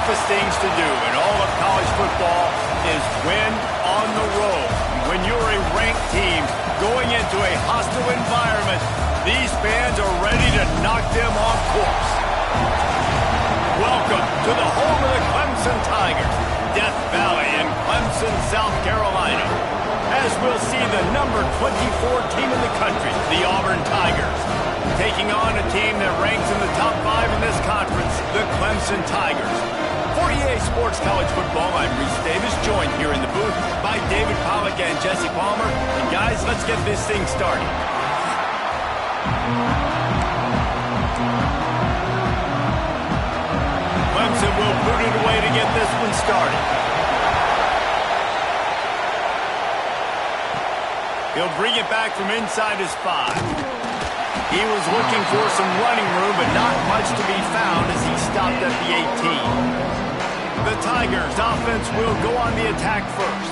toughest things to do in all of college football is win on the road. When you're a ranked team going into a hostile environment, these fans are ready to knock them off course. Welcome to the home of the Clemson Tigers, Death Valley in Clemson, South Carolina. As we'll see the number 24 team in the country, the Auburn Tigers, taking on a team that ranks in the top 5 in this conference, the Clemson Tigers. For EA Sports College Football, I'm Reese Davis, joined here in the booth by David Pollack and Jesse Palmer. And guys, let's get this thing started. Clemson will boot it away to get this one started. He'll bring it back from inside his 5. He was looking for some running room, but not much to be found as he stopped at the 18. The Tigers' offense will go on the attack first.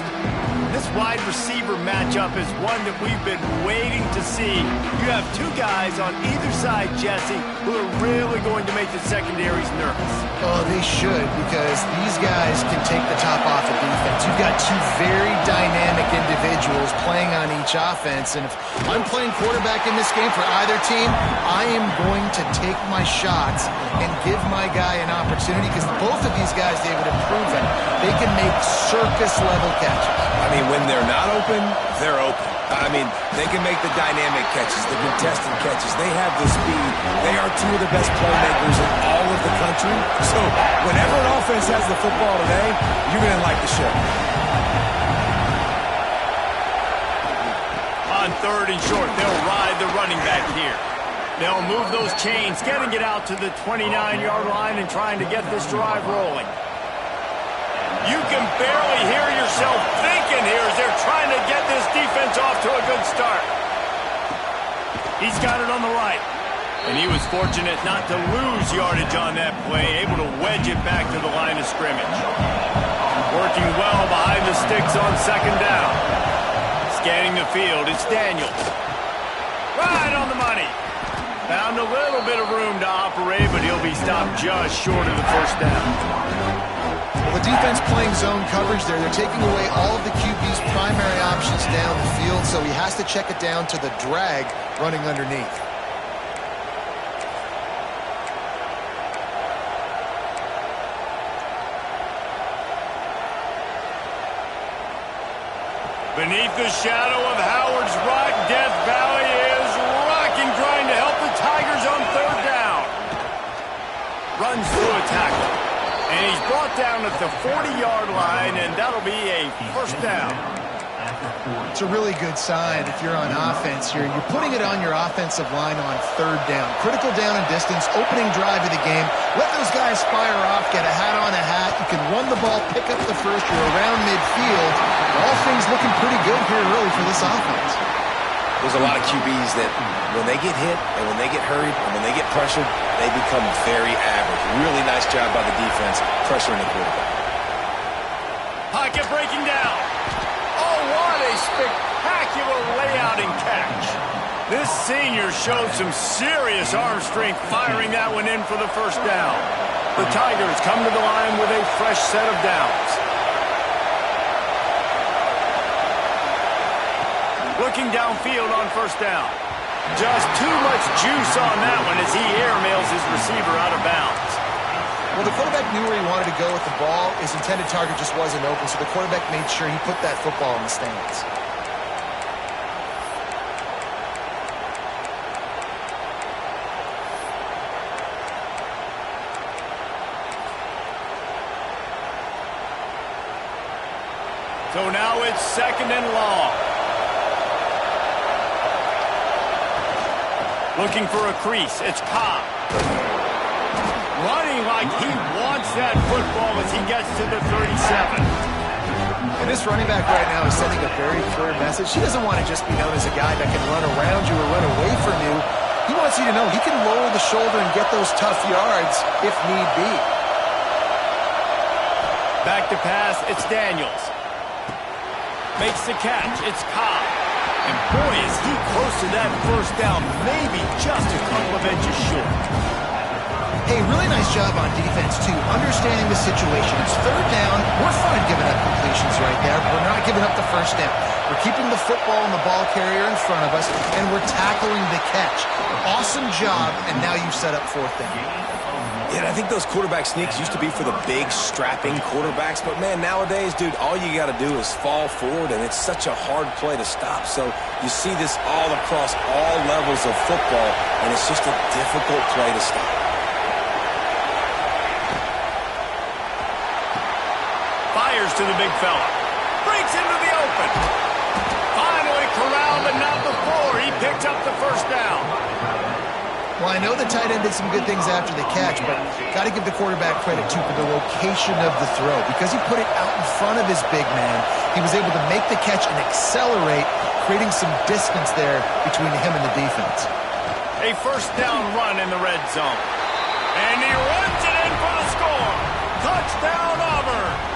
This wide receiver matchup is one that we've been waiting to see. You have two guys on either side, Jesse, who are really going to make the secondaries nervous. Oh, they should, because these guys can take the top off of defense. You've got two very dynamic individuals playing on each offense, and if I'm playing quarterback in this game for either team, I am going to take my shots and give my guy an opportunity, because both of these guys, David, have proven they can make circus-level catches. I mean, when they're not open, they're open. I mean, they can make the dynamic catches, the contested catches. They have the speed. They are two of the best playmakers in all of the country. So whenever an offense has the football today, you're going to like the show. On 3rd and short, they'll ride the running back here. They'll move those chains, getting it out to the 29-yard line and trying to get this drive rolling. You can barely hear yourself thinking here as they're trying to get this defense off to a good start. He's got it on the right. And he was fortunate not to lose yardage on that play, able to wedge it back to the line of scrimmage. Working well behind the sticks on 2nd down. Scanning the field, it's Daniels. Right on the money. Found a little bit of room to operate, but he'll be stopped just short of the 1st down. Well, the defense playing zone coverage there. They're taking away all of the QB's primary options down the field, so he has to check it down to the drag running underneath. Beneath the shadow of Howard's Rock, Death Valley is rocking, trying to help the Tigers on 3rd down. Runs through a tackle. And he's brought down at the 40-yard line, and that'll be a 1st down. It's a really good sign if you're on offense here. You're putting it on your offensive line on 3rd down. Critical down and distance, opening drive of the game. Let those guys fire off, get a hat on a hat. You can run the ball, pick up the first. You're around midfield. All things looking pretty good here really for this offense. There's a lot of QBs that when they get hit and when they get hurried and when they get pressured, they become very average. Really nice job by the defense pressuring the quarterback. Pocket breaking down. Oh, what a spectacular layout and catch. This senior showed some serious arm strength firing that one in for the 1st down. The Tigers come to the line with a fresh set of downs. Looking downfield on 1st down. Just too much juice on that one as he airmails his receiver out of bounds. Well, the quarterback knew where he wanted to go with the ball. His intended target just wasn't open, so the quarterback made sure he put that football in the stands. So now it's 2nd and long. Looking for a crease, it's Cobb. Running like he wants that football as he gets to the 37. And this running back right now is sending a very clear message. He doesn't want to just be known as a guy that can run around you or run away from you. He wants you to know he can lower the shoulder and get those tough yards if need be. Back to pass, it's Daniels. Makes the catch, it's Cobb. And boy, is he close to that 1st down, maybe just a couple of inches short. Hey, really nice job on defense, too, understanding the situation. It's third down. We're fine giving up completions right there. We're not giving up the first down. We're keeping the football and the ball carrier in front of us, and we're tackling the catch. Awesome job, and now you've set up fourth down. Yeah, and I think those quarterback sneaks used to be for the big, strapping quarterbacks. But, man, nowadays, dude, all you got to do is fall forward, and it's such a hard play to stop. So you see this all across all levels of football, and it's just a difficult play to stop. Fires to the big fella. Breaks into the open. Finally corralled, but not before. He picked up the first down. Well, I know the tight end did some good things after the catch, but got to give the quarterback credit, too, for the location of the throw. Because he put it out in front of his big man, he was able to make the catch and accelerate, creating some distance there between him and the defense. A first down run in the red zone. And he runs it in for the score. Touchdown, Auburn.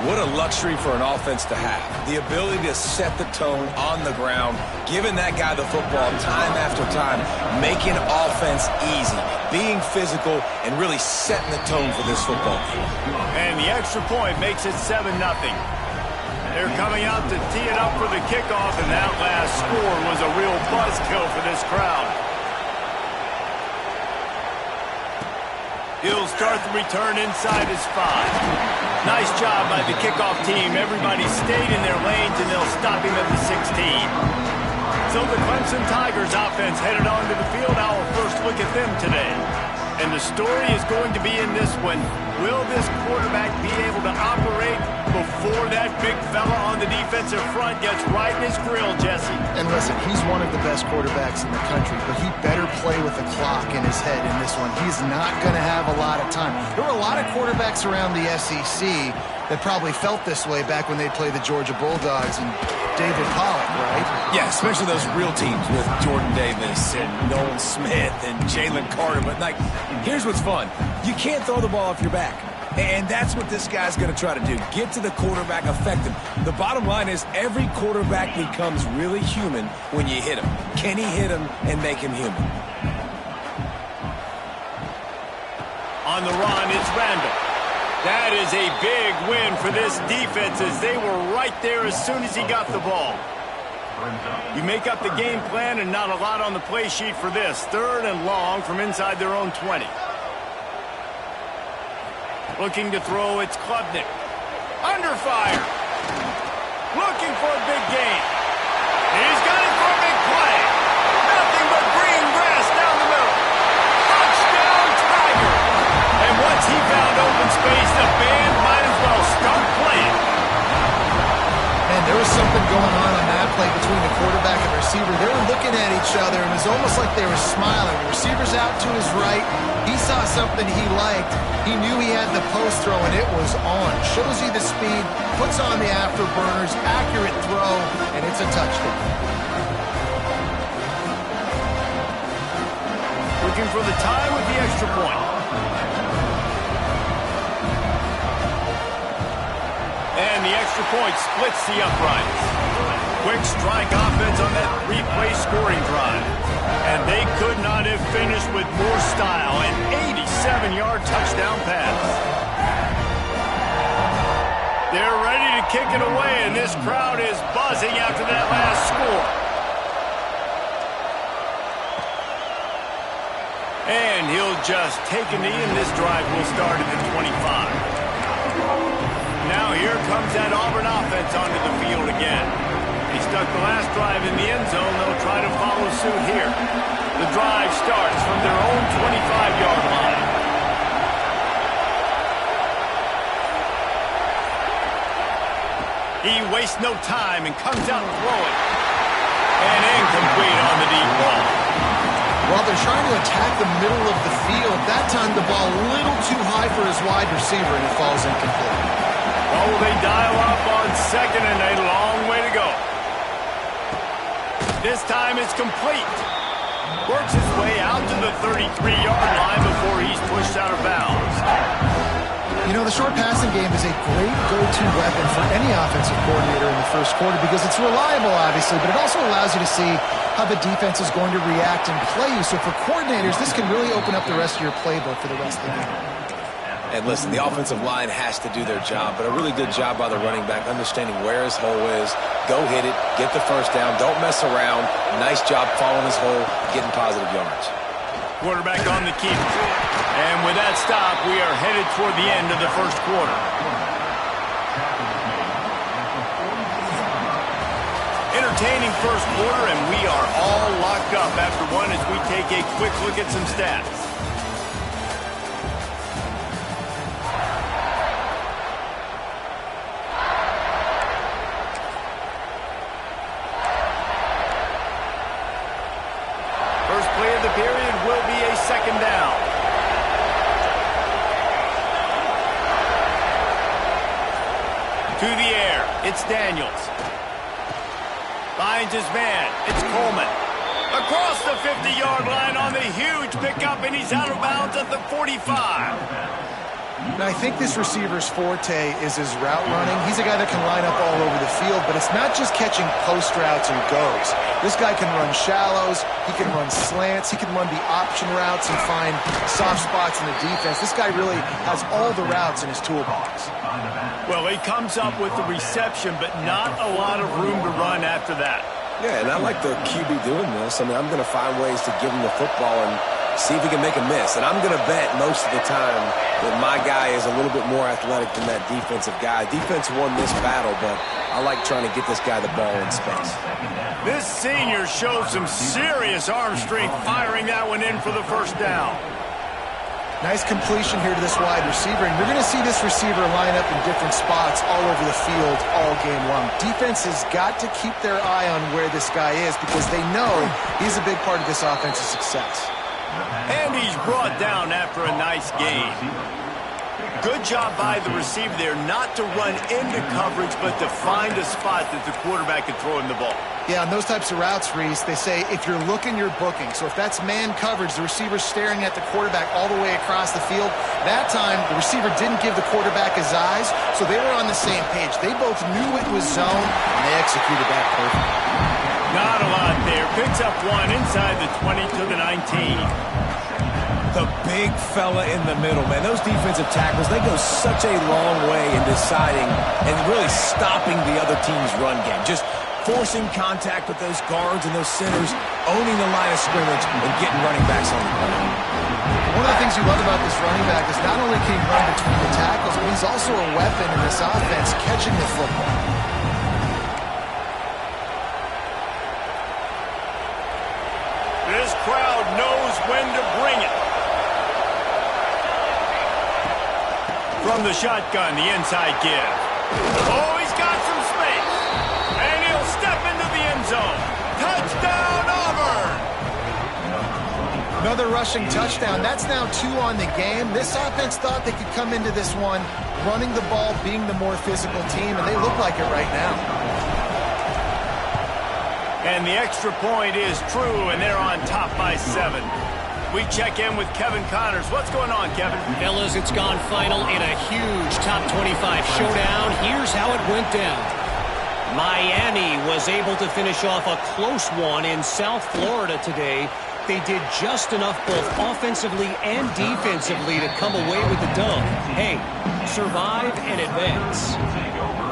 What a luxury for an offense to have. The ability to set the tone on the ground, giving that guy the football time after time, making offense easy, being physical, and really setting the tone for this football game. And the extra point makes it 7-0. They're coming out to tee it up for the kickoff, and that last score was a real buzzkill for this crowd. He'll start the return inside his 5. Nice job by the kickoff team. Everybody stayed in their lanes, and they'll stop him at the 16. So the Clemson Tigers offense headed onto the field. Our first look at them today. And the story is going to be in this one. Will this quarterback be able to operate before that big fella on the defensive front gets right in his grill, Jesse? And listen, he's one of the best quarterbacks in the country, but he better play with the clock in his head in this one. He's not going to have a lot of time. There were a lot of quarterbacks around the SEC that probably felt this way back when they played the Georgia Bulldogs and David Pollock, right? Yeah, especially those real teams with Jordan Davis and Nolan Smith and Jalen Carter. But, like, here's what's fun. You can't throw the ball off your back. And that's what this guy's going to try to do. Get to the quarterback, affect him. The bottom line is every quarterback becomes really human when you hit him. Can he hit him and make him human? On the run, it's Randall. That is a big win for this defense as they were right there as soon as he got the ball. You make up the game plan and not a lot on the play sheet for this. Third and long from inside their own 20. Looking to throw, it's Klubnik. Under fire. Looking for a big gain. He's got it for a big play. Nothing but green grass down the middle. Touchdown, Tiger. And once he found open space, the band might as well start playing. And there was something going on that play between the quarterback and receiver. They were looking at each other, and it was almost like they were smiling. The receiver's out to his right. He saw something he liked. He knew he had the post throw, and it was on. Shows you the speed, puts on the afterburners, accurate throw, and it's a touchdown. Looking for the tie with the extra point. And the extra point splits the uprights. Quick strike offense on that three-play scoring drive. And they could not have finished with more style. An 87-yard touchdown pass. They're ready to kick it away, and this crowd is buzzing after that last score. And he'll just take a knee, and this drive will start at the 25. Now here comes that Auburn offense onto the field again. He stuck the last drive in the end zone. They'll try to follow suit here. The drive starts from their own 25-yard line. He wastes no time and comes out throwing. And incomplete on the deep ball. While they're trying to attack the middle of the field, that time the ball a little too high for his wide receiver, and it falls incomplete. Oh, they dial up on second, and a long way to go. This time it's complete. Works his way out to the 33-yard line before he's pushed out of bounds. You know, the short passing game is a great go-to weapon for any offensive coordinator in the first quarter because it's reliable, obviously, but it also allows you to see how the defense is going to react and play you. So for coordinators, this can really open up the rest of your playbook for the rest of the game. And listen, the offensive line has to do their job, but a really good job by the running back understanding where his hole is. Go hit it, get the first down, don't mess around. Nice job following his hole, getting positive yards. Quarterback on the keep. And with that stop, we are headed toward the end of the first quarter. Entertaining first quarter, and we are all locked up after one as we take a quick look at some stats. First play of the period will be a second down. To the air, it's Daniels. Finds his man, it's Coleman. Across the 50-yard line on the huge pickup, and he's out of bounds at the 45. Now, I think this receiver's forte is his route running. He's a guy that can line up all over the field, but it's not just catching post routes and goes. This guy can run shallows, he can run slants, he can run the option routes and find soft spots in the defense. This guy really has all the routes in his toolbox. Well, he comes up with the reception, but not a lot of room to run after that. Yeah, and I like the QB doing this. I mean, I'm going to find ways to give him the football and see if he can make a miss. And I'm going to bet most of the time that my guy is a little bit more athletic than that defensive guy. Defense won this battle, but I like trying to get this guy the ball in space. This senior showed some serious arm strength firing that one in for the first down. Nice completion here to this wide receiver, and you're going to see this receiver line up in different spots all over the field all game long. Defense has got to keep their eye on where this guy is because they know he's a big part of this offense's success. And he's brought down after a nice gain. Good job by the receiver there not to run into coverage, but to find a spot that the quarterback can throw him the ball. Yeah, on those types of routes, Reese, they say if you're looking, you're booking. So if that's man coverage, the receiver's staring at the quarterback all the way across the field. That time, the receiver didn't give the quarterback his eyes, so they were on the same page. They both knew it was zone, and they executed that perfectly. Not a lot there. Picks up one inside the 20 to the 19. The big fella in the middle, man. Those defensive tackles, they go such a long way in deciding and really stopping the other team's run game. Just forcing contact with those guards and those centers, owning the line of scrimmage, and getting running backs on the ground. One of the things you love about this running back is not only can he run between the tackles, but he's also a weapon in this offense catching the football. This crowd knows when to bring it. From the shotgun, the inside give. Oh, he's got some space. And he'll step into the end zone. Touchdown, Auburn! Another rushing touchdown. That's now 2 on the game. This offense thought they could come into this one running the ball, being the more physical team, and they look like it right now. And the extra point is true, and they're on top by 7. We check in with Kevin Connors. What's going on, Kevin? Fellas, it's gone final in a huge top 25 showdown. Here's how it went down. Miami was able to finish off a close one in South Florida today. They did just enough both offensively and defensively to come away with the dub. Hey, survive and advance.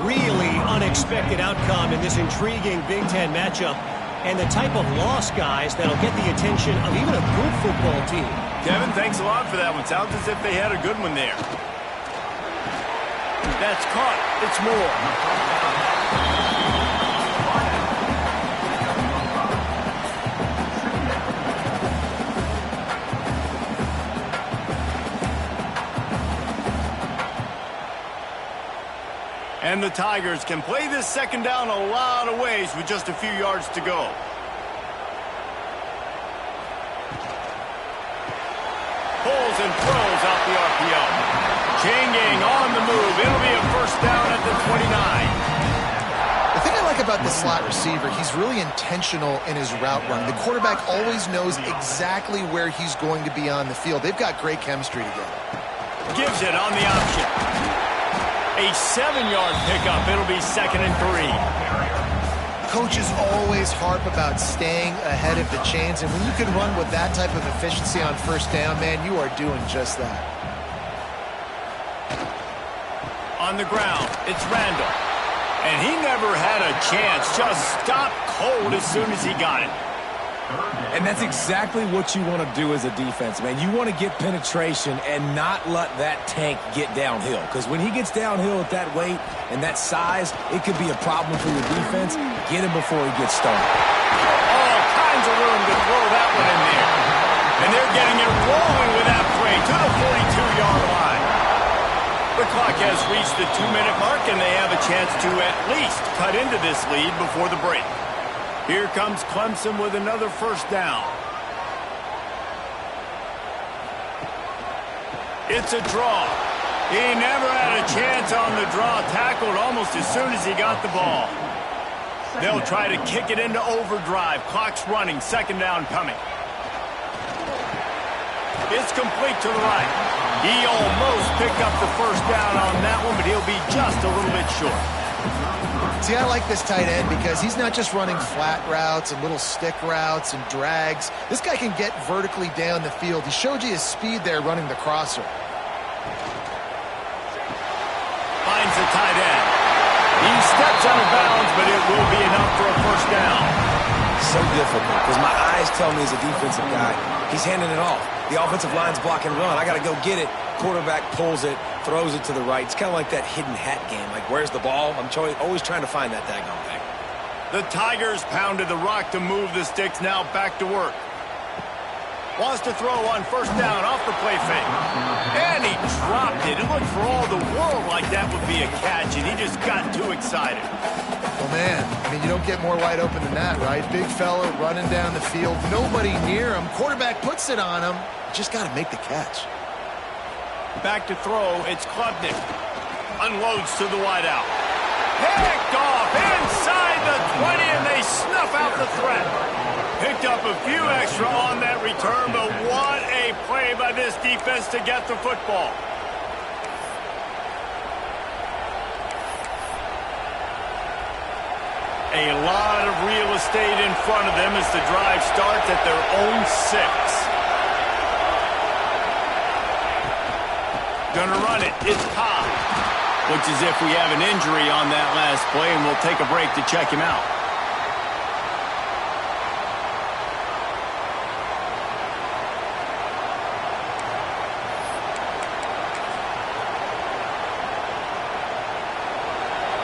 Really unexpected outcome in this intriguing Big Ten matchup. And the type of loss, guys, that'll get the attention of even a good football team. Kevin, thanks a lot for that one. Sounds as if they had a good one there. That's caught. It's more. And the Tigers can play this second down a lot of ways with just a few yards to go. Pulls and throws out the RPO. Chain gang on the move. It'll be a first down at the 29. The thing I like about the slot receiver, he's really intentional in his route run. The quarterback always knows exactly where he's going to be on the field. They've got great chemistry together. Gives it on the option. A 7-yard pickup. It'll be 2nd and 3. Coaches always harp about staying ahead of the chains, and when you can run with that type of efficiency on first down, man, you are doing just that. On the ground, it's Randall. And he never had a chance. Just stopped cold as soon as he got it. And that's exactly what you want to do as a defense, man. You want to get penetration and not let that tank get downhill. Because when he gets downhill at that weight and that size, it could be a problem for your defense. Get him before he gets started. All kinds of room to throw that one in there. And they're getting it rolling with that play to the 42-yard line. The clock has reached the 2-minute mark, and they have a chance to at least cut into this lead before the break. Here comes Clemson with another first down. It's a draw. He never had a chance on the draw. Tackled almost as soon as he got the ball. They'll try to kick it into overdrive. Clock's running. 2nd down coming. It's complete to the right. He almost picked up the first down on that one, but he'll be just a little bit short. See, I like this tight end because he's not just running flat routes and little stick routes and drags. This guy can get vertically down the field. He showed you his speed there running the crosser. Finds the tight end. He steps out of bounds, but it will be enough for a first down. So difficult because my eyes tell me as a defensive guy, he's handing it off. The offensive line's block and run. I got to go get it. Quarterback pulls it, throws it to the right. It's kind of like that hidden hat game. Like, where's the ball? I'm always trying to find that daggone thing. The Tigers pounded the rock to move the sticks. Now back to work. Wants to throw on first down off the play fake. And he dropped it. It looked for all the world like that would be a catch, and he just got too excited. Well, man, I mean, you don't get more wide open than that, right? Big fella running down the field. Nobody near him. Quarterback puts it on him. Just got to make the catch. Back to throw. It's Klubnik. Unloads to the wideout. Picked off inside the 20, and they snuff out the threat. Picked up a few extra on that return, but what a play by this defense to get the football. A lot of real estate in front of them as the drive starts at their own 6. Gonna run it. It's Cobb. Looks as if we have an injury on that last play, and we'll take a break to check him out.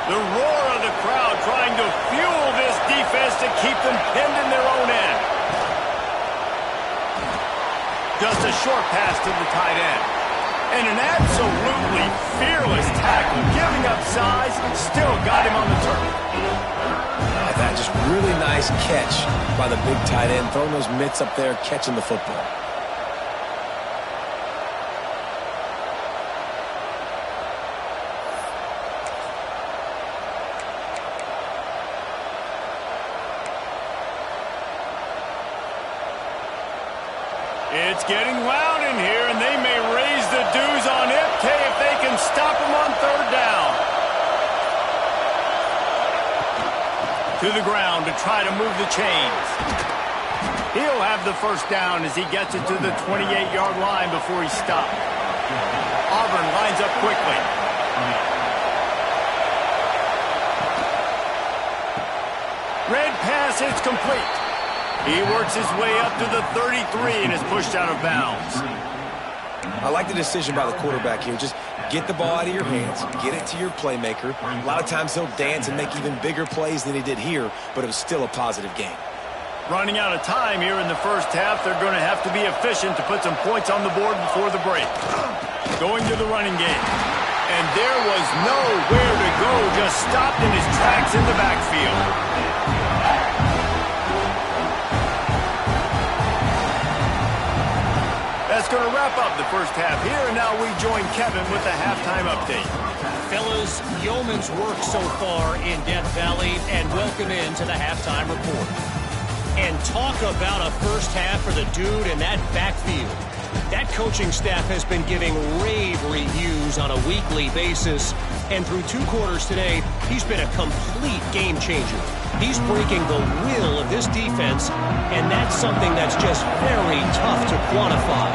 The roar of the crowd trying to fuel this defense to keep them pinned in their own end. Just a short pass to the tight end. And an absolutely fearless tackle, giving up size, still got him on the turf. That just really nice catch by the big tight end, throwing those mitts up there, catching the football. It's getting loud in here, and they may raise the dues on Ipke if they can stop him on 3rd down. To the ground to try to move the chains. He'll have the first down as he gets it to the 28-yard line before he stopped. Auburn lines up quickly. Red pass, it's complete. He works his way up to the 33 and is pushed out of bounds. I like the decision by the quarterback here. Just get the ball out of your hands, get it to your playmaker. A lot of times he'll dance and make even bigger plays than he did here, but it was still a positive game. Running out of time here in the first half, they're going to have to be efficient to put some points on the board before the break. Going to the running game. And there was nowhere to go, just stopped in his tracks in the backfield. That's going to wrap up the first half here, and now we join Kevin with the halftime update. Fellas, yeoman's work so far in Death Valley, and welcome into the halftime report. And talk about a first half for the dude in that backfield. That coaching staff has been giving rave reviews on a weekly basis. And through 2 quarters today, he's been a complete game changer. He's breaking the will of this defense, and that's something that's just very tough to quantify.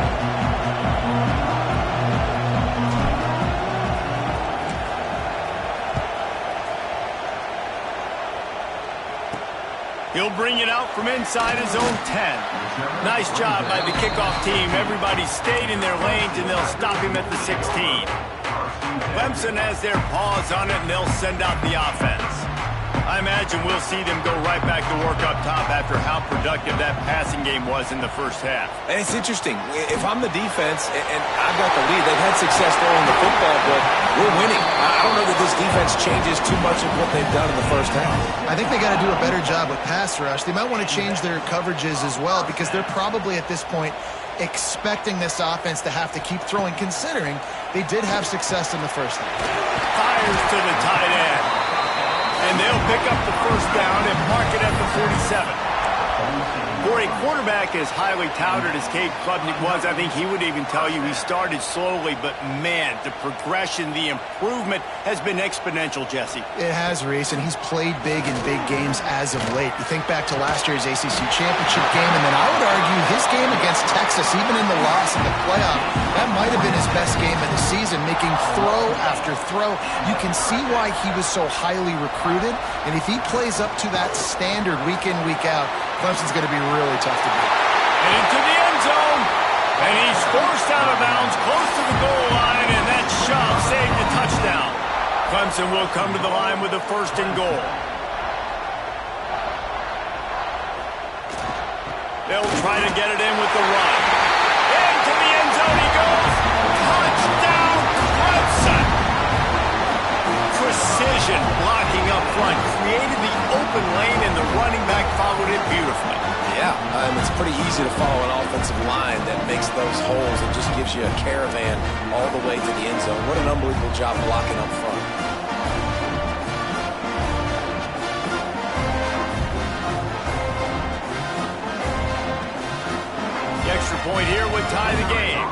He'll bring it out from inside his own 10. Nice job by the kickoff team. Everybody stayed in their lanes, and they'll stop him at the 16. Clemson has their paws on it, and they'll send out the offense. I imagine we'll see them go right back to work up top after how productive that passing game was in the first half. And it's interesting. If I'm the defense and I've got the lead, they've had success throwing the football, but we're winning. I don't know that this defense changes too much of what they've done in the first half. I think they got to do a better job with pass rush. They might want to change their coverages as well, because they're probably at this point expecting this offense to have to keep throwing, considering they did have success in the first half. Fires to the tight end. And they'll pick up the first down and mark it at the 47. For a quarterback as highly touted as Cade Klubnik was, I think he would even tell you he started slowly, but man, the progression, the improvement has been exponential, Jesse. It has, Reese, and he's played big in big games as of late. You think back to last year's ACC championship game, and then I would argue his game against Texas, even in the loss in the playoff, that might have been his best game of the season, making throw after throw. You can see why he was so highly recruited, and if he plays up to that standard week in, week out, Clemson's going to be really tough to beat. And into the end zone. And he's forced out of bounds close to the goal line, and that shove saved a touchdown. Clemson will come to the line with a 1st and goal. They'll try to get it in with the run. Into the end zone he goes. Touchdown, Clemson. Precision blocking up front created the open lane, and the running back followed it beautifully. Yeah, it's pretty easy to follow an offensive line that makes those holes and just gives you a caravan all the way to the end zone. What an unbelievable job blocking up front. The extra point here would tie the game.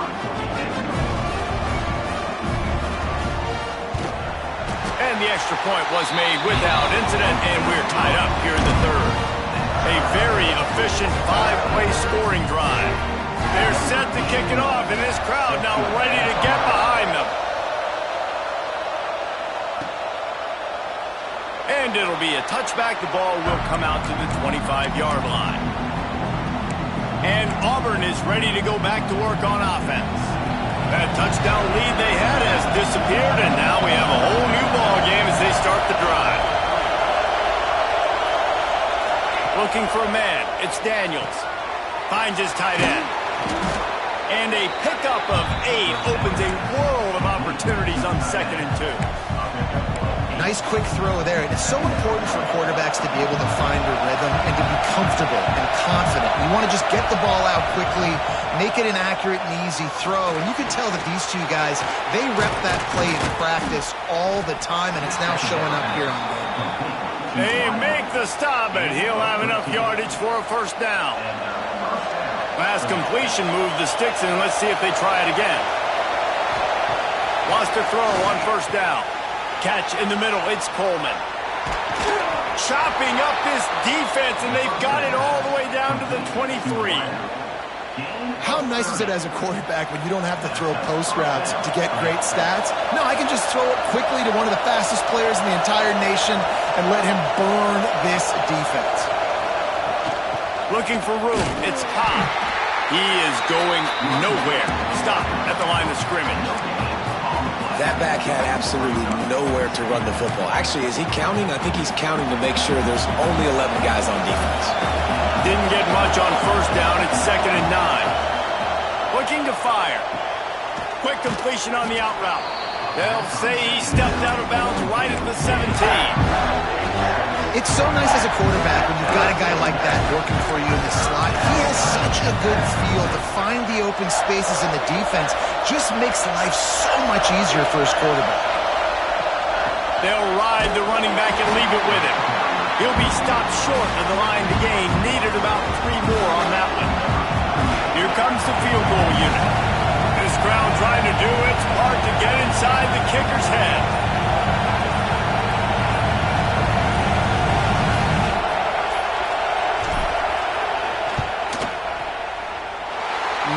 And the extra point was made without incident, and we're tied up here in the 3rd. A very efficient 5-play scoring drive. They're set to kick it off, and this crowd now ready to get behind them. And it'll be a touchback. The ball will come out to the 25-yard line. And Auburn is ready to go back to work on offense. That touchdown lead they had has disappeared, and now we have a whole new ball game as they start the drive. Looking for a man. It's Daniels. Finds his tight end. And a pickup of 8 opens a world of opportunities on 2nd and 2. Nice quick throw there. And it's so important for quarterbacks to be able to find a rhythm and to be comfortable and confident. You want to just get the ball out quickly, make it an accurate and easy throw. And you can tell that these two guys, they rep that play in practice all the time, and it's now showing up here on game. They make the stop, and he'll have enough yardage for a 1st down. Pass completion, move the sticks, and let's see if they try it again. Wants to throw on 1st down. Catch in the middle, it's Coleman. Chopping up this defense, and they've got it all the way down to the 23. How nice is it as a quarterback when you don't have to throw post routes to get great stats? No, I can just throw it quickly to one of the fastest players in the entire nation and let him burn this defense. Looking for room, it's Cobb. He is going nowhere. Stop at the line of scrimmage. That back had absolutely nowhere to run the football. Actually, is he counting? I think he's counting to make sure there's only 11 guys on defense. Didn't get much on 1st down. It's 2nd and 9. Looking to fire. Quick completion on the out route. They'll say he stepped out of bounds right at the 17. It's so nice as a quarterback when you've got a guy like that working for you in the slot. He has such a good feel to find the open spaces in the defense. Just makes life so much easier for his quarterback. They'll ride the running back and leave it with him. He'll be stopped short of the line to gain. Needed about 3 more on that one. Here comes the field goal unit. This crowd trying to do its part to get inside the kicker's head.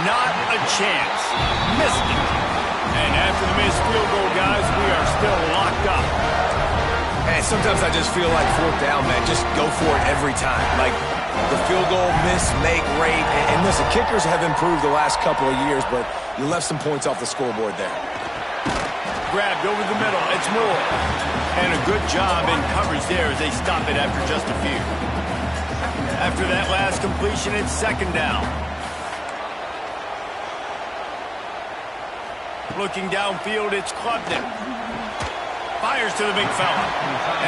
Not a chance. Missed it. And after the missed field goal, guys, we are still locked up. And sometimes I just feel like fourth down, man. Just go for it every time. Like the field goal miss, make, rate. And listen, kickers have improved the last couple of years, but you left some points off the scoreboard there. Grabbed over the middle. It's Moore. And a good job in coverage there as they stop it after just a few. After that last completion, it's second down. Looking downfield, it's Clemson. Fires to the big fella.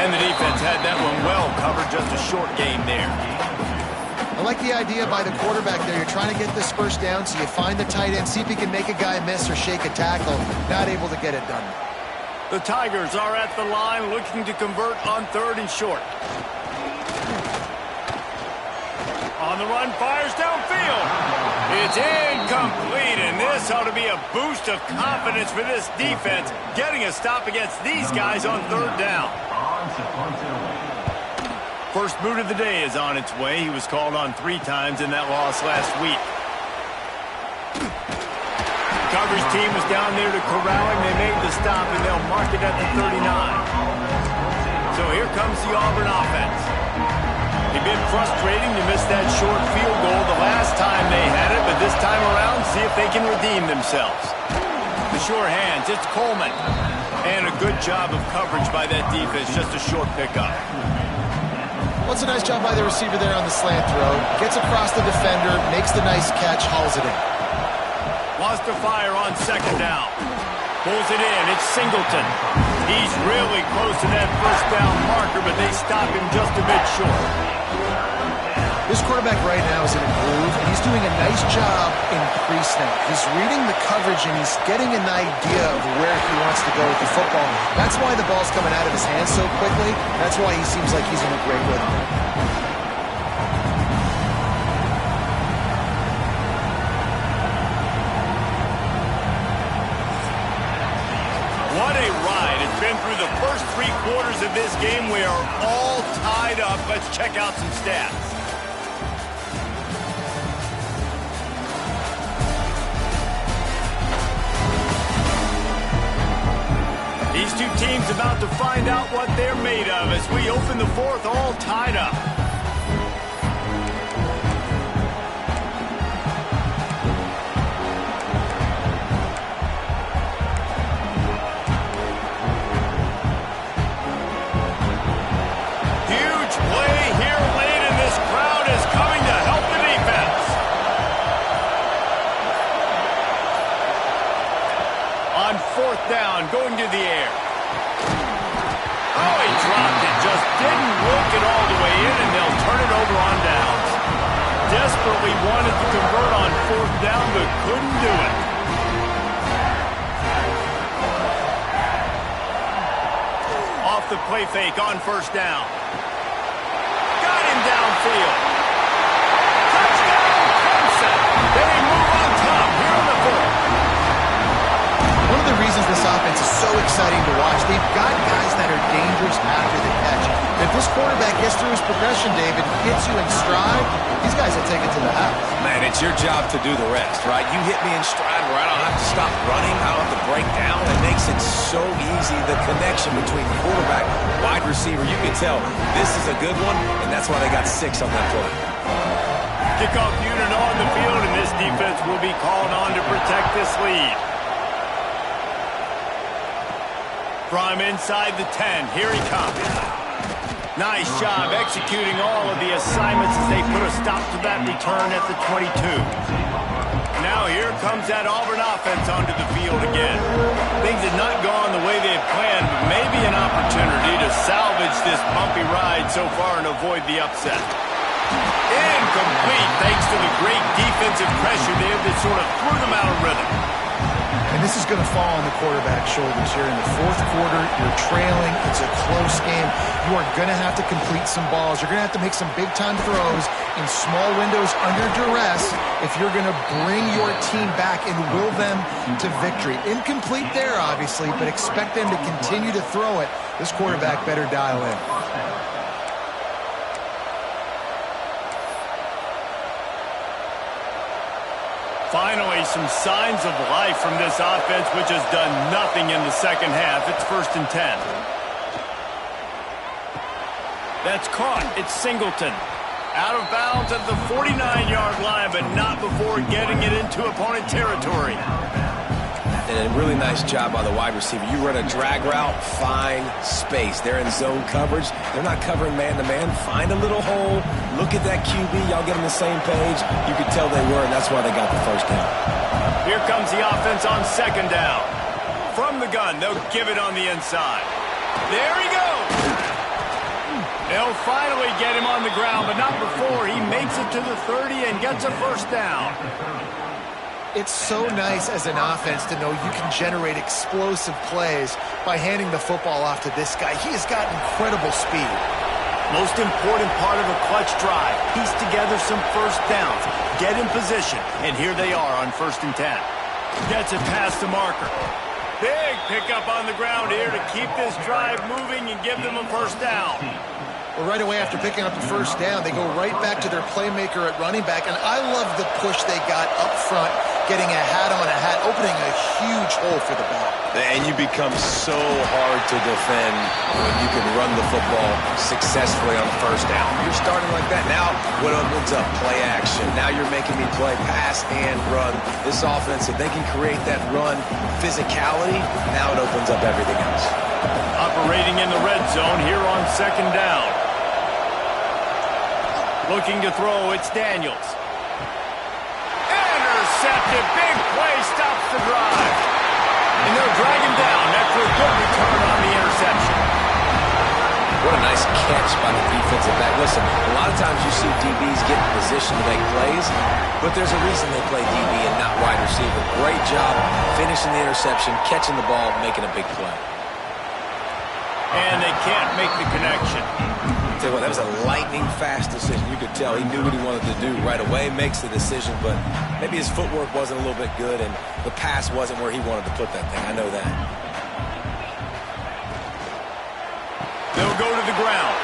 And the defense had that one well covered. Just a short game there. I like the idea by the quarterback there. You're trying to get this first down, so you find the tight end, see if he can make a guy miss or shake a tackle. Not able to get it done. The Tigers are at the line looking to convert on third and short. On the run, fires downfield. It's incomplete, and this ought to be a boost of confidence for this defense, getting a stop against these guys on third down. First boot of the day is on its way. He was called on 3 times in that loss last week. Coverage team was down there to corral him. They made the stop, and they'll mark it at the 39. So here comes the Auburn offense. They've been frustrating to miss that short field goal the last time they had it, but this time around, see if they can redeem themselves. The sure hands, it's Coleman. And a good job of coverage by that defense, just a short pickup. Well, it's a nice job by the receiver there on the slant throw. Gets across the defender, makes the nice catch, hauls it in. Wants to fire on second down. Pulls it in, it's Singleton. He's really close to that first down marker, but they stop him just a bit short. This quarterback right now is in a groove, and he's doing a nice job in pre-snap. He's reading the coverage, and he's getting an idea of where he wants to go with the football. That's why the ball's coming out of his hands so quickly. That's why he seems like he's in a great rhythm. What a ride. It's been through the first 3 quarters of this game. We are all tied up. Let's check out some stats. These two teams about to find out what they're made of as we open the fourth, all tied up. Huge play here late, and this crowd is coming to help the defense. On fourth down, going to the air. Oh, he dropped it. Just didn't work it all the way in, and they'll turn it over on downs. Desperately wanted to convert on fourth down, but couldn't do it. Off the play fake on first down. Got him downfield. Touchdown, Clemson. They move on top here in the fourth. One of the reasons this offense is so exciting to watch, they've got guys that are dangerous after the catch. If this quarterback gets through his progression, David, hits you in stride, these guys will take it to the house. Man, it's your job to do the rest, right? You hit me in stride where I don't have to stop running. I don't have to break down. It makes it so easy. The connection between quarterback, wide receiver, you can tell this is a good one, and that's why they got 6 on that play. Kickoff unit on the field, and this defense will be called on to protect this lead. From inside the 10, here he comes. Nice job executing all of the assignments as they put a stop to that return at the 22. Now here comes that Auburn offense onto the field again. Things had not gone the way they had planned, but maybe an opportunity to salvage this bumpy ride so far and avoid the upset. Incomplete thanks to the great defensive pressure there that sort of threw them out of rhythm. And this is going to fall on the quarterback's shoulders here in the fourth quarter. You're trailing. It's a close game. you are going to have to complete some balls. You're going to have to make some big-time throws in small windows under duress if you're going to bring your team back and will them to victory. Incomplete there, obviously, but expect them to continue to throw it. This quarterback better dial in. Finally, some signs of life from this offense, which has done nothing in the second half. It's 1st and 10. That's caught. It's Singleton. Out of bounds at the 49-yard line, but not before getting it into opponent territory. And a really nice job by the wide receiver. You run a drag route, find space. They're in zone coverage. They're not covering man-to-man. Find a little hole. Look at that QB. Y'all get on the same page. You could tell they were, and that's why they got the first down. Here comes the offense on 2nd down. From the gun, they'll give it on the inside. There he goes. They'll finally get him on the ground, but not before he makes it to the 30 and gets a first down. It's so nice as an offense to know you can generate explosive plays by handing the football off to this guy. He has got incredible speed. Most important part of a clutch drive, piece together some first downs, get in position, and here they are on 1st and 10. Gets it past the marker. Big pickup on the ground here to keep this drive moving and give them a first down. Well, right away after picking up the first down, they go right back to their playmaker at running back, and I love the push they got up front, getting a hat on a hat, opening a huge hole for the back. And you become so hard to defend when you can run the football successfully on the first down. You're starting like that. Now, what opens up? Play action. Now you're making me play pass and run. This offense, if they can create that run physicality, now it opens up everything else. Operating in the red zone here on 2nd down. Looking to throw, it's Daniels. Intercepted, big play, stops the drive. And they'll drag him down after a good return on the interception. What a nice catch by the defensive back. Listen, a lot of times you see DBs get in position to make plays, but there's a reason they play DB and not wide receiver. Great job finishing the interception, catching the ball, making a big play. And they can't make the connection. Tell you what, that was a lightning-fast decision. You could tell he knew what he wanted to do right away, makes the decision, but maybe his footwork wasn't a little bit good, and the pass wasn't where he wanted to put that thing. I know that. They'll go to the ground.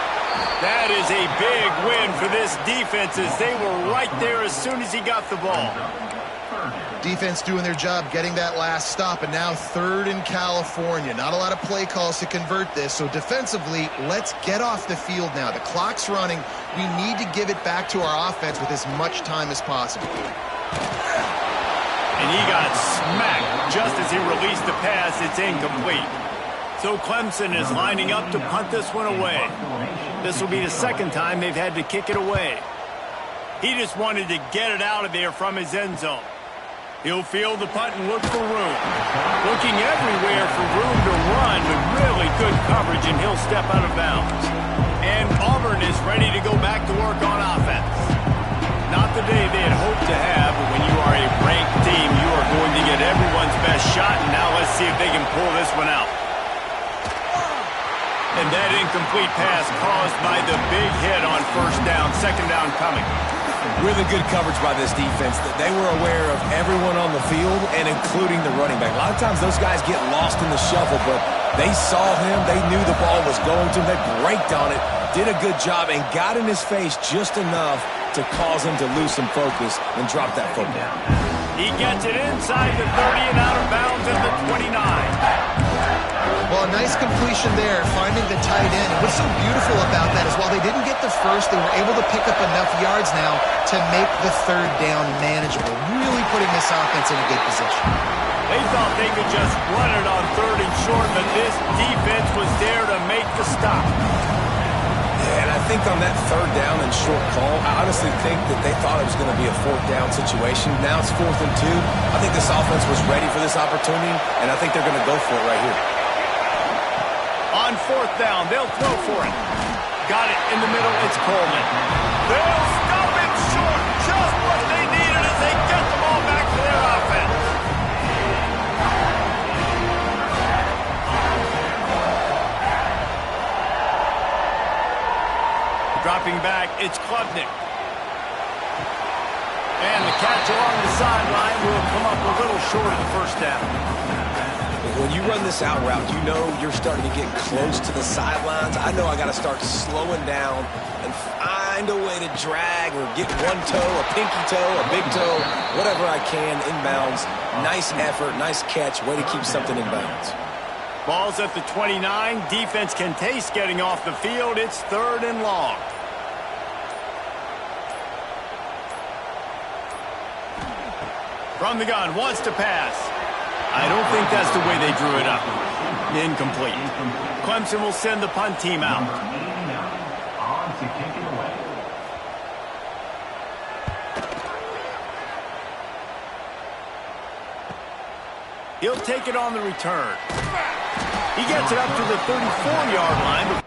That is a big win for this defense as they were right there as soon as he got the ball. Defense doing their job getting that last stop, and now 3rd in California. Not a lot of play calls to convert this, so defensively, let's get off the field now. The clock's running. We need to give it back to our offense with as much time as possible. And he got smacked just as he released the pass. It's incomplete. So Clemson is lining up to punt this one away. This will be the 2nd time they've had to kick it away. He just wanted to get it out of there from his end zone. He'll field the punt and look for room. Looking everywhere for room to run with really good coverage, and he'll step out of bounds. And Auburn is ready to go back to work on offense. Not the day they had hoped to have, but when you are a ranked team, you are going to get everyone's best shot, and now let's see if they can pull this one out. And that incomplete pass caused by the big hit on 1st down, 2nd down coming. Really good coverage by this defense. They were aware of everyone on the field and including the running back. A lot of times those guys get lost in the shuffle, but they saw him. They knew the ball was going to him. They braked on it, did a good job, and got in his face just enough to cause him to lose some focus and drop that football. He gets it inside the 30 and out of bounds at the 29. Well, a nice completion there, finding the tight end. And what's so beautiful about that is while they didn't get the first, they were able to pick up enough yards now to make the 3rd down manageable, really putting this offense in a good position. They thought they could just run it on 3rd and short, but this defense was there to make the stop. Yeah, and I think on that 3rd down and short call, I honestly think that they thought it was going to be a 4th down situation. Now it's 4th and 2. I think this offense was ready for this opportunity, and I think they're going to go for it right here. On 4th down, they'll throw for it. Got it in the middle, it's Coleman. They'll stop it short, just what they needed as they get the ball back to their offense. Dropping back, it's Klubnik. And the catch along the sideline will come up a little short of the first down. When you run this out route, you know you're starting to get close to the sidelines. I know I got to start slowing down and find a way to drag or get one toe, a pinky toe, a big toe, whatever I can inbounds. Nice effort, nice catch, way to keep something in bounds. Ball's at the 29. Defense can taste getting off the field. It's 3rd and long. From the gun, wants to pass. I don't think that's the way they drew it up. Incomplete. Clemson will send the punt team out. He'll take it on the return. He gets it up to the 34-yard line.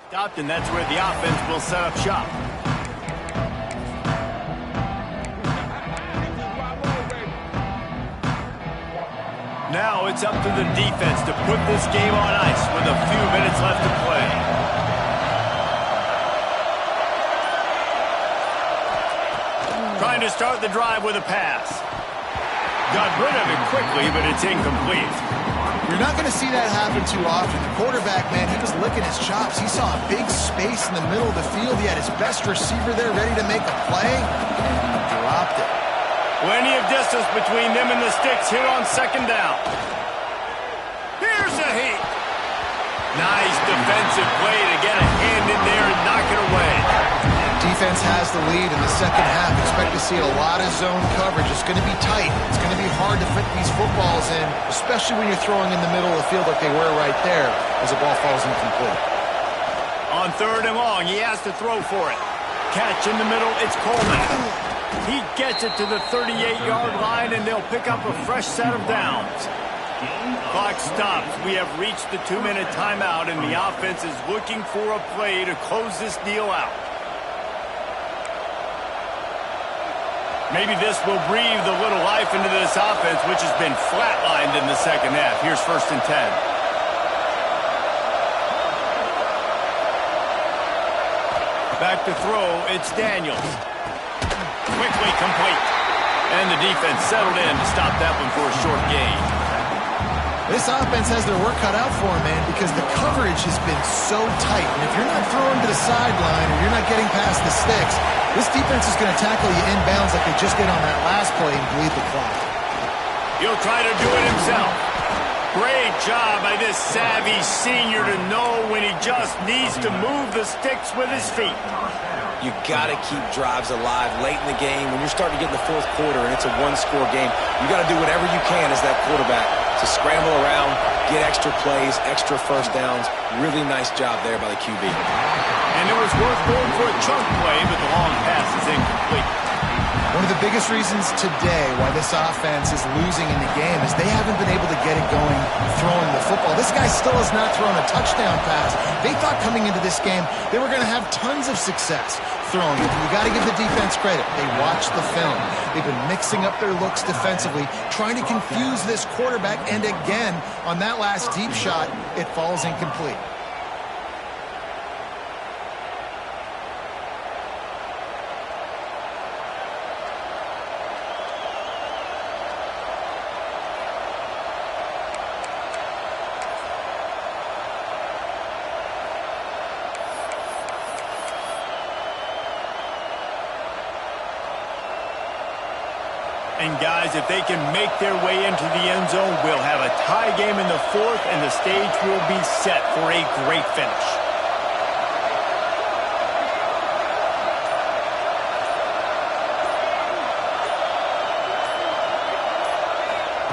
Stopped, and that's where the offense will set up shop. Now it's up to the defense to put this game on ice with a few minutes left to play. Trying to start the drive with a pass. Got rid of it quickly, but it's incomplete. You're not going to see that happen too often. The quarterback, man, he was licking his chops. He saw a big space in the middle of the field. He had his best receiver there ready to make a play, and he dropped it. Plenty of distance between them and the sticks here on second down. Here's a heat. Nice defensive play to get a hand in there and knock it away. Defense has the lead in the second half. Expect to see a lot of zone coverage. It's going to be tight. It's going to be hard to fit these footballs in, especially when you're throwing in the middle of the field like they were right there as the ball falls incomplete. On third and long, he has to throw for it. Catch in the middle, it's Coleman. He gets it to the 38-yard line, and they'll pick up a fresh set of downs. Clock stops. We have reached the 2-minute timeout, and the offense is looking for a play to close this deal out. Maybe this will breathe a little life into this offense, which has been flatlined in the second half. Here's 1st and 10. Back to throw, it's Daniels. Quickly complete. And the defense settled in to stop that one for a short gain. This offense has their work cut out for them, man, because the coverage has been so tight. And if you're not throwing to the sideline or you're not getting past the sticks, this defense is going to tackle you inbounds like they just did on that last play and bleed the clock. He'll try to do it himself. Great job by this savvy senior to know when he just needs to move the sticks with his feet. You got to keep drives alive late in the game. When you're starting to get in the fourth quarter and it's a one-score game, you got to do whatever you can as that quarterback to scramble around, get extra plays, extra first downs. Really nice job there by the QB. And it was worth going for a chunk play, but the long pass is incomplete. One of the biggest reasons today why this offense is losing in the game is they haven't been able to get it going throwing the football. This guy still has not thrown a touchdown pass. They thought coming into this game they were going to have tons of success throwing it. You got to give the defense credit. They watched the film. They've been mixing up their looks defensively, trying to confuse this quarterback, and again, on that last deep shot, it falls incomplete. And guys, if they can make their way into the end zone, we'll have a tie game in the fourth, and the stage will be set for a great finish.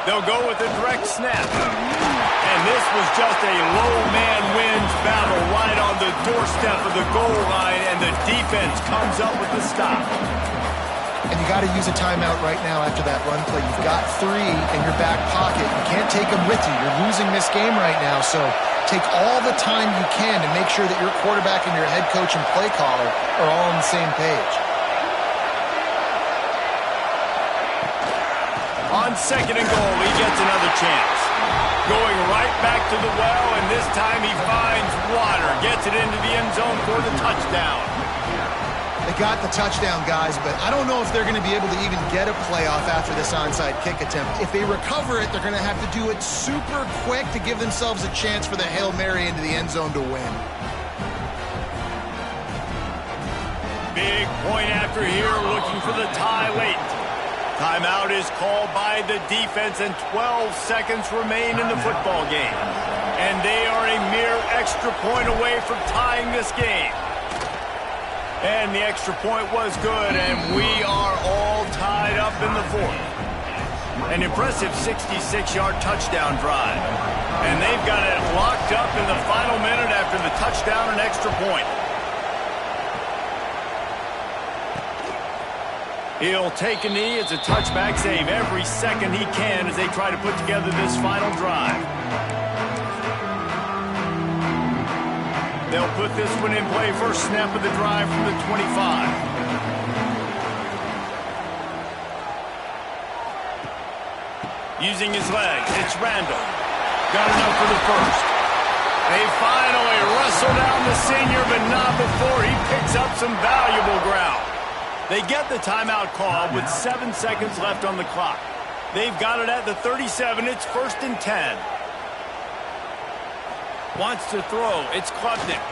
They'll go with a direct snap. And this was just a low man wins battle right on the doorstep of the goal line, and the defense comes up with the stop. And you got to use a timeout right now after that run play. You've got 3 in your back pocket. You can't take them with you. You're losing this game right now, so take all the time you can to make sure that your quarterback and your head coach and play caller are all on the same page. On 2nd and goal, he gets another chance. Going right back to the well, and this time he finds water. Gets it into the end zone for the touchdown. They got the touchdown, guys, but I don't know if they're going to be able to even get a playoff after this onside kick attempt. If they recover it, they're going to have to do it super quick to give themselves a chance for the Hail Mary into the end zone to win. Big point after here, looking for the tie late. Timeout is called by the defense, and 12 seconds remain in the football game. And they are a mere extra point away from tying this game. And the extra point was good, and we are all tied up in the fourth. An impressive 66-yard touchdown drive. And they've got it locked up in the final minute after the touchdown and extra point. He'll take a knee. It's a touchback save every second he can as they try to put together this final drive. They'll put this one in play first snap of the drive from the 25. Using his legs, it's Randall. Got enough for the first. They finally wrestle down the senior, but not before he picks up some valuable ground. They get the timeout call with 7 seconds left on the clock. They've got it at the 37. It's 1st and 10. Wants to throw. It's Klubnik.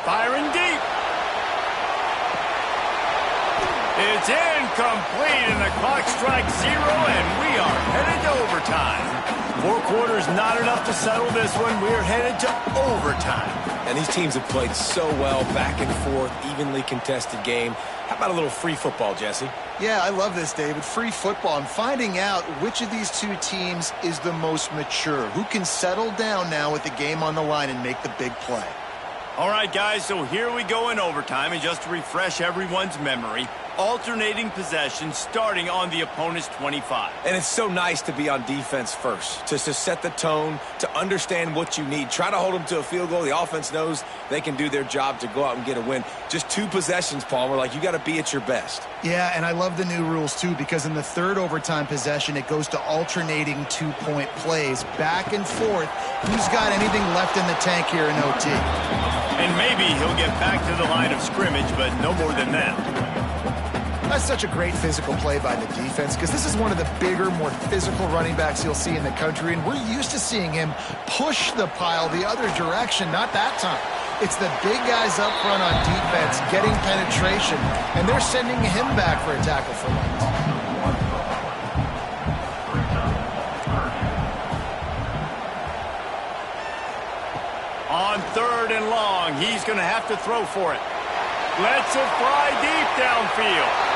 Firing deep. It's incomplete, and the clock strikes 0, and we are headed to overtime. 4 quarters not enough to settle this one. We're headed to overtime. And these teams have played so well, back and forth, evenly contested game. How about a little free football, Jesse? Yeah, I love this, David. Free football. I'm finding out which of these two teams is the most mature, who can settle down now with the game on the line and make the big play. All right, guys, so here we go in overtime, and just to refresh everyone's memory, alternating possession starting on the opponent's 25. And it's so nice to be on defense first, to set the tone, to understand what you need. Try to hold them to a field goal. The offense knows they can do their job to go out and get a win. Just 2 possessions, Palmer, like you got to be at your best. Yeah, and I love the new rules, too, because in the 3rd overtime possession, it goes to alternating 2-point plays, back and forth. Who's got anything left in the tank here in OT? And maybe he'll get back to the line of scrimmage, but no more than that. That's such a great physical play by the defense because this is one of the bigger, more physical running backs you'll see in the country, and we're used to seeing him push the pile the other direction. Not that time. It's the big guys up front on defense getting penetration, and they're sending him back for a tackle for loss. On 3rd and long, he's going to have to throw for it. Lets it fly deep downfield.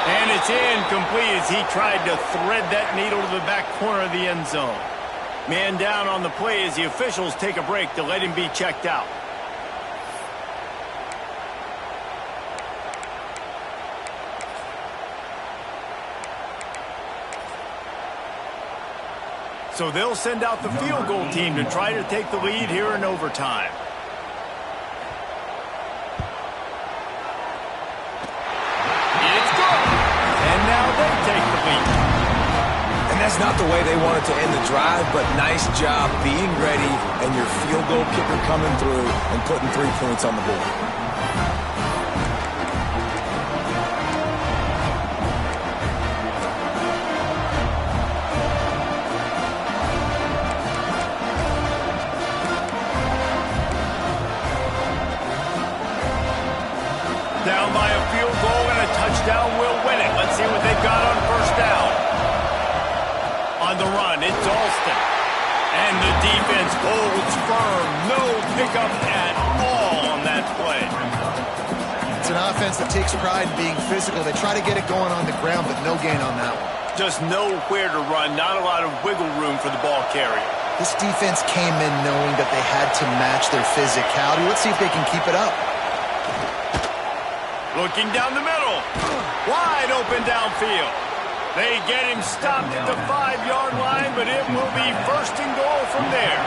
And it's incomplete as he tried to thread that needle to the back corner of the end zone. Man down on the play as the officials take a break to let him be checked out. So they'll send out the field goal team to try to take the lead here in overtime. It's good. And now they take the lead. And that's not the way they wanted to end the drive, but nice job being ready and your field goal kicker coming through and putting 3 points on the board. Down by a field goal and a touchdown will win it. Let's see what they've got on 1st down. On the run, it's Alston. And the defense holds firm. No pickup at all on that play. It's an offense that takes pride in being physical. They try to get it going on the ground, but no gain on that one. Just nowhere to run. Not a lot of wiggle room for the ball carrier. This defense came in knowing that they had to match their physicality. Let's see if they can keep it up. Looking down the middle. Wide open downfield. They get him stopped at the 5-yard line, but it will be 1st and goal from there.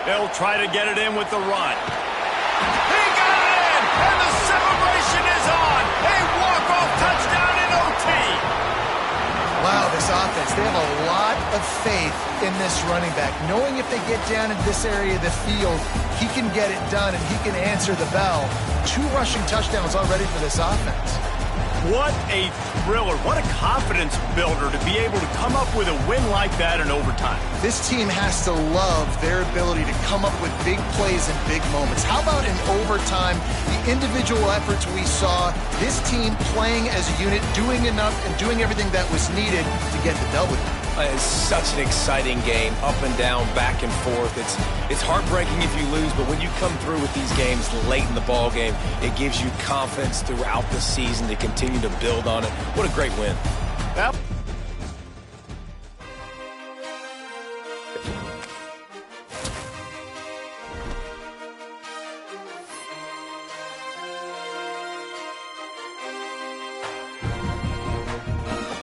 They'll try to get it in with the run. He got it in, and the celebration is on. A walk-off touchdown in OT. Wow, this offense, they have a lot of faith in this running back. Knowing if they get down in this area of the field, he can get it done and he can answer the bell. 2 rushing touchdowns already for this offense. What a thriller. What a confidence builder to be able to come up with a win like that in overtime. This team has to love their ability to come up with big plays and big moments. How about in overtime, the individual efforts we saw, this team playing as a unit, doing enough and doing everything that was needed to get the W. It's such an exciting game, up and down, back and forth. It's heartbreaking if you lose, but when you come through with these games late in the ball game, it gives you confidence throughout the season to continue to build on it. What a great win. Yep.